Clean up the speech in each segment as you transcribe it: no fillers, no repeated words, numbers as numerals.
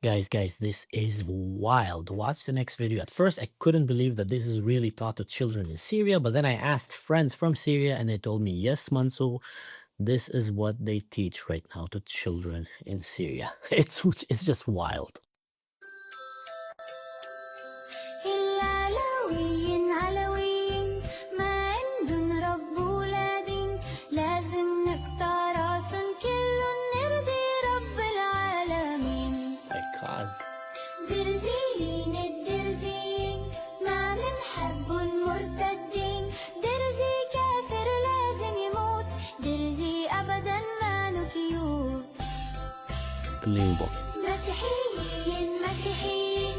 Guys, this is wild. Watch the next video. At first, I couldn't believe that this is really taught to children in Syria, but then I asked friends from Syria and they told me, yes, Manso, this is what they teach right now to children in Syria. It's just wild. العلويين علويين ما عندن رب ولادين لازم نقطع راسن كلن نرضي رب العالمين My God. درزيين الدرزيين ما منحبوا المرتدين درزي كافر لازم يموت درزي أبدا ما نكيوت Unbelievable. مسيحيين مسيحيين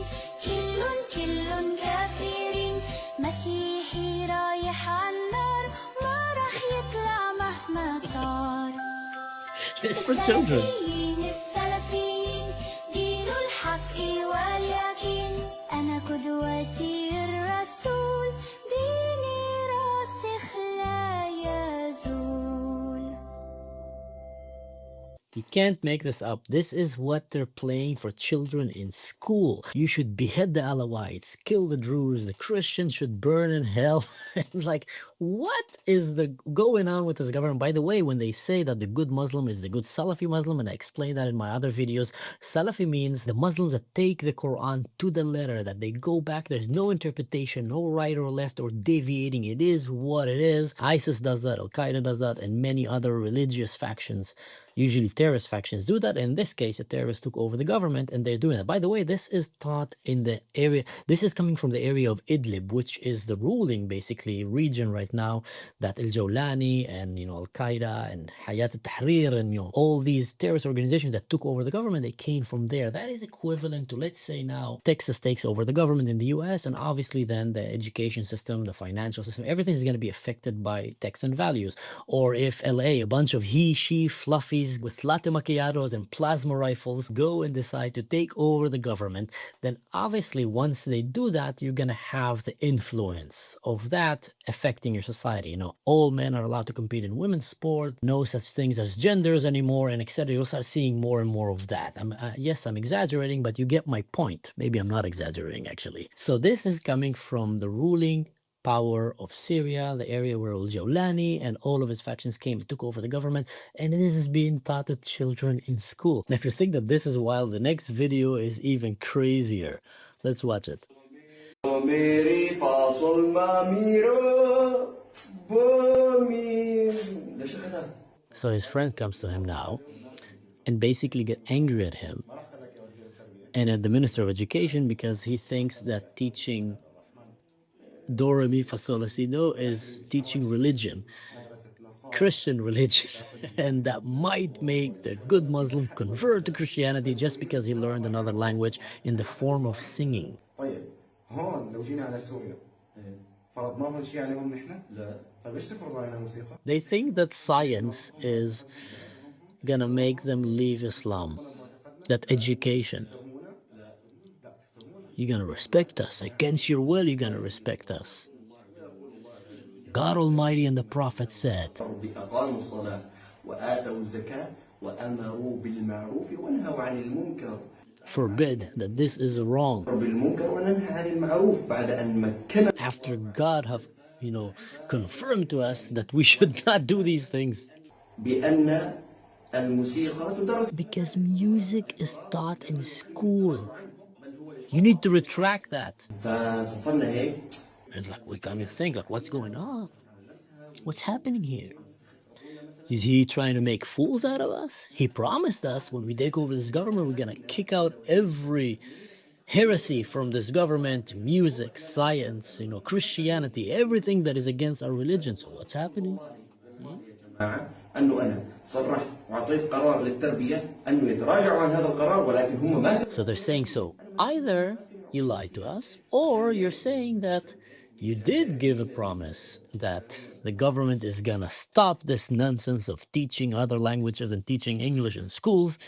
كلن كافرين مسيحي رايح عالنار ما راح يطلع مهما صار It's for children. السلفيين دين الحق واليقين أنا قدوتي الرسول ديني راسخ لا يزول. You can't make this up. This is what they're playing for children in school. You should behead the Alawites, kill the Druze, the Christians should burn in hell. Like, what is the going on with this government? By the way, when they say that the good Muslim is the good Salafi Muslim, and I explained that in my other videos, Salafi means the Muslims that take the Quran to the letter, that they go back, there's no interpretation, no right or left or deviating. It is what it is. ISIS does that, Al-Qaeda does that, and many other religious factions, usually terrorist factions, do that. In this case, a terrorist took over the government and they're doing that. By the way, this is taught in the area, this is coming from the area of Idlib, which is the ruling basically region right now, that Al-Jawlani and Al-Qaeda and Hayat al-Tahrir and all these terrorist organizations that took over the government, they came from there. That is equivalent to, let's say now, Texas takes over the government in the US, and obviously then the education system, the financial system, everything is going to be affected by Texan values. Or if LA, a bunch of he, she, fluffies with latte macchiatos and plasma rifles go and decide to take over the government, then obviously once they do that, you're going to have the influence of that affecting your society. All men are allowed to compete in women's sport, no such things as genders anymore, and etc. You'll start seeing more and more of that. Yes, I'm exaggerating, but you get my point. Maybe I'm not exaggerating, actually. So this is coming from the ruling power of Syria, the area where Al-Jawlani and all of his factions came and took over the government, and this is being taught to children in school. Now, if you think that this is wild, the next video is even crazier. Let's watch it. So his friend comes to him now and basically get angry at him and at the Minister of Education because he thinks that teaching Do, Re, Mi, Fa, Sol, La, Si, Do is teaching religion, Christian religion, and that might make the good Muslim convert to Christianity just because he learned another language in the form of singing. They think that science is gonna make them leave Islam, that education. You're gonna respect us. Against your will, you're gonna respect us. God Almighty and the Prophet said, forbid that this is wrong. After God have, confirmed to us that we should not do these things. Because music is taught in school. You need to retract that. It's like, we kind of think, like, what's going on? What's happening here? Is he trying to make fools out of us? He promised us when we take over this government, we're going to kick out every heresy from this government, music, science, Christianity, everything that is against our religion. So what's happening? So they're saying, so either you lied to us, or you're saying that you did give a promise that the government is gonna stop this nonsense of teaching other languages and teaching English in schools,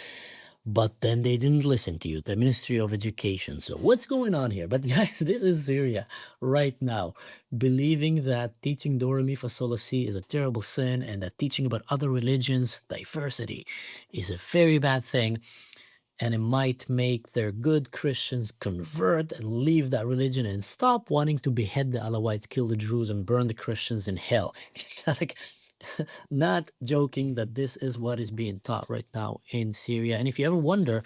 but then they didn't listen to you, the Ministry of Education. So what's going on here? But guys, this is Syria right now, believing that teaching Do, Re, Mi, Fa, Sol, La, Si is a terrible sin, and that teaching about other religions, diversity, is a very bad thing. and it might make their good Christians convert and leave that religion and stop wanting to behead the Alawites, kill the Druze, and burn the Christians in hell. Like, not joking that this is what is being taught right now in Syria. And if you ever wonder,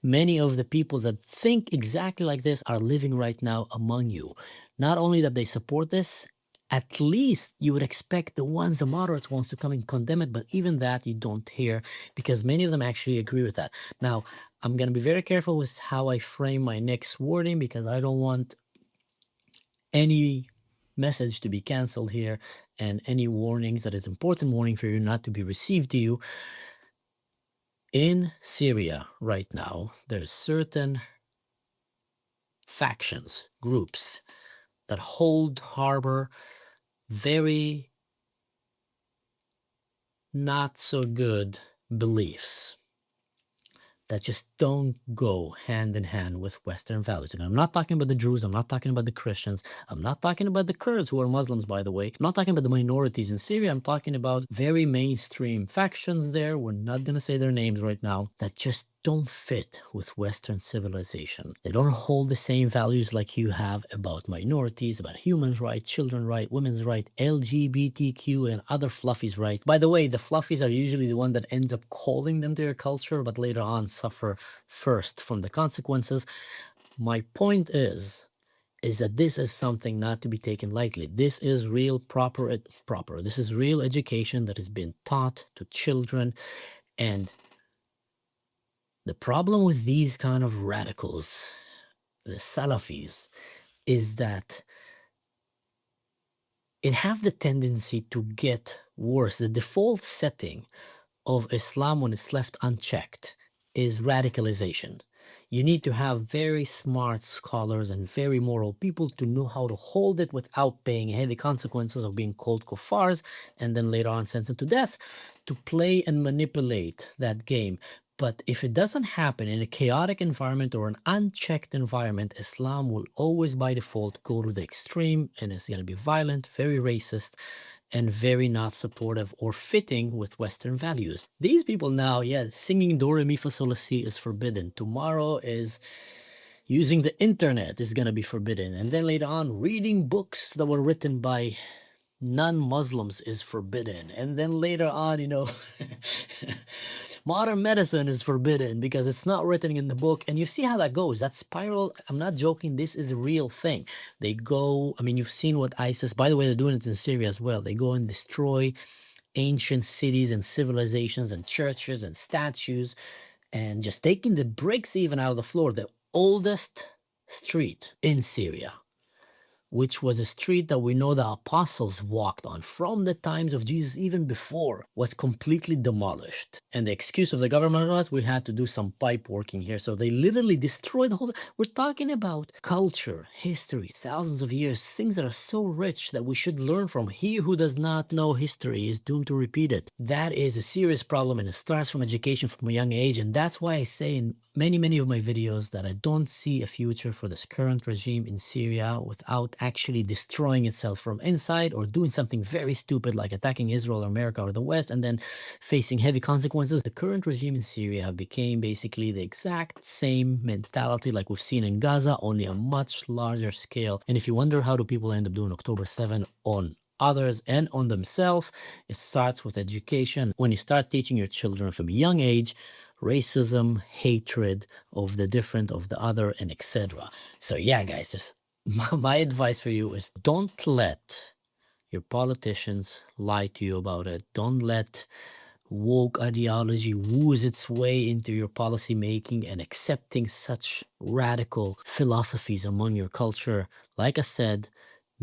many of the people that think exactly like this are living right now among you. Not only that they support this, at least you would expect the ones, the moderate ones, to come and condemn it, but even that you don't hear, because many of them actually agree with that. Now, I'm going to be very careful with how I frame my next wording, because I don't want any message to be canceled here and any warnings that is important warning for you not to be received to you. In Syria right now, there's certain factions, groups that harbor very not so good beliefs that just don't go hand in hand with Western values. And I'm not talking about the Jews, I'm not talking about the Christians, I'm not talking about the Kurds, who are Muslims, by the way. I'm not talking about the minorities in Syria, I'm talking about very mainstream factions there. We're not going to say their names right now, that just don't fit with Western civilization. They don't hold the same values like you have about minorities, about human rights, children's rights, women's rights, LGBTQ, and other fluffies, right? By the way, the fluffies are usually the one that ends up calling them to your culture, but later on suffer first from the consequences. My point is that this is something not to be taken lightly. This is real proper. This is real education that has been taught to children. And the problem with these kind of radicals, the Salafis, is that it have the tendency to get worse. The default setting of Islam, when it's left unchecked, is radicalization. You need to have very smart scholars and very moral people to know how to hold it without paying heavy consequences of being called kuffars and then later on sentenced to death, to play and manipulate that game. But if it doesn't happen in a chaotic environment or an unchecked environment, Islam will always by default go to the extreme, and it's going to be violent, very racist, and very not supportive or fitting with Western values. These people now, yeah, singing Do Re Mi Fa Sol La Si is forbidden. Tomorrow is using the internet is going to be forbidden. And then later on, reading books that were written by non-Muslims is forbidden. And then later on, modern medicine is forbidden because it's not written in the book. And you see how that goes. That spiral, I'm not joking, this is a real thing. They go, I mean, you've seen what ISIS, by the way, they're doing it in Syria as well. They go and destroy ancient cities and civilizations and churches and statues, and just taking the bricks even out of the floor. The oldest street in Syria, which was a street that we know the apostles walked on from the times of Jesus, even before, was completely demolished. And the excuse of the government was, we had to do some pipe working here. So they literally destroyed the whole. We're talking about culture, history, thousands of years, things that are so rich that we should learn from. He who does not know history is doomed to repeat it. That is a serious problem, and it starts from education from a young age. And that's why I say in many of my videos that I don't see a future for this current regime in Syria without actually destroying itself from inside, or doing something very stupid like attacking Israel or America or the West and then facing heavy consequences. The current regime in Syria became basically the exact same mentality like we've seen in Gaza, only a much larger scale. And if you wonder how do people end up doing October 7 on others and on themselves, it starts with education. When you start teaching your children from a young age racism, hatred of the different, of the other, and etc. So yeah, guys, just my advice for you is don't let your politicians lie to you about it. Don't let woke ideology woos its way into your policy making and accepting such radical philosophies among your culture. Like I said,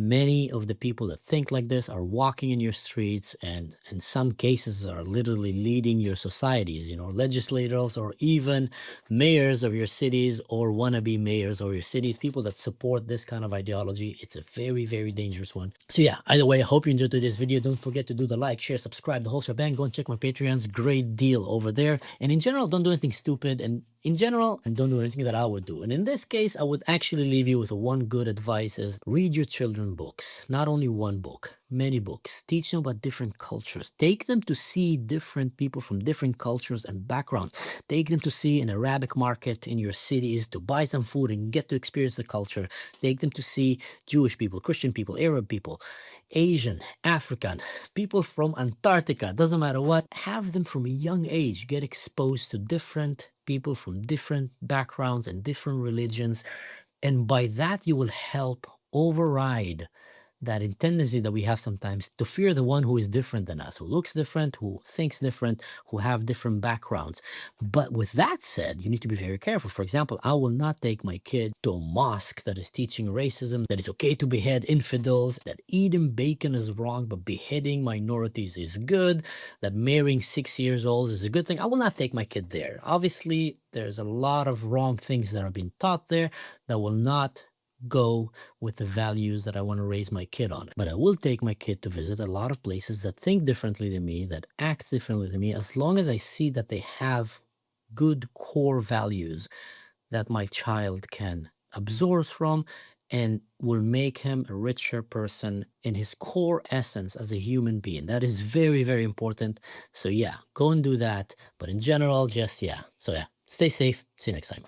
many of the people that think like this are walking in your streets, and in some cases are literally leading your societies, legislators or even mayors of your cities or wannabe mayors of your cities, people that support this kind of ideology. It's a very, very dangerous one. So yeah, either way, I hope you enjoyed today's video. Don't forget to do the like, share, subscribe, the whole shebang. Go and check my Patreons. Great deal over there. And in general, don't do anything stupid. And in general, and don't do anything that I would do. And in this case, I would actually leave you with one good advice is read your children books, not only one book. many books. Teach them about different cultures. Take them to see different people from different cultures and backgrounds. Take them to see an Arabic market in your cities to buy some food and get to experience the culture. Take them to see Jewish people, Christian people, Arab people, Asian, African, people from Antarctica, doesn't matter what. Have them from a young age get exposed to different people from different backgrounds and different religions. And by that, you will help override that tendency that we have sometimes to fear the one who is different than us, who looks different, who thinks different, who have different backgrounds. But with that said, you need to be very careful. For example, I will not take my kid to a mosque that is teaching racism, that it's okay to behead infidels, that eating bacon is wrong, but beheading minorities is good, that marrying 6 years old is a good thing. I will not take my kid there. Obviously, there's a lot of wrong things that are being taught there that will not go with the values that I want to raise my kid on. But I will take my kid to visit a lot of places that think differently than me, that act differently than me, as long as I see that they have good core values that my child can absorb from and will make him a richer person in his core essence as a human being. That is very, very important. So yeah, go and do that. But in general, just yeah. So yeah, stay safe. See you next time.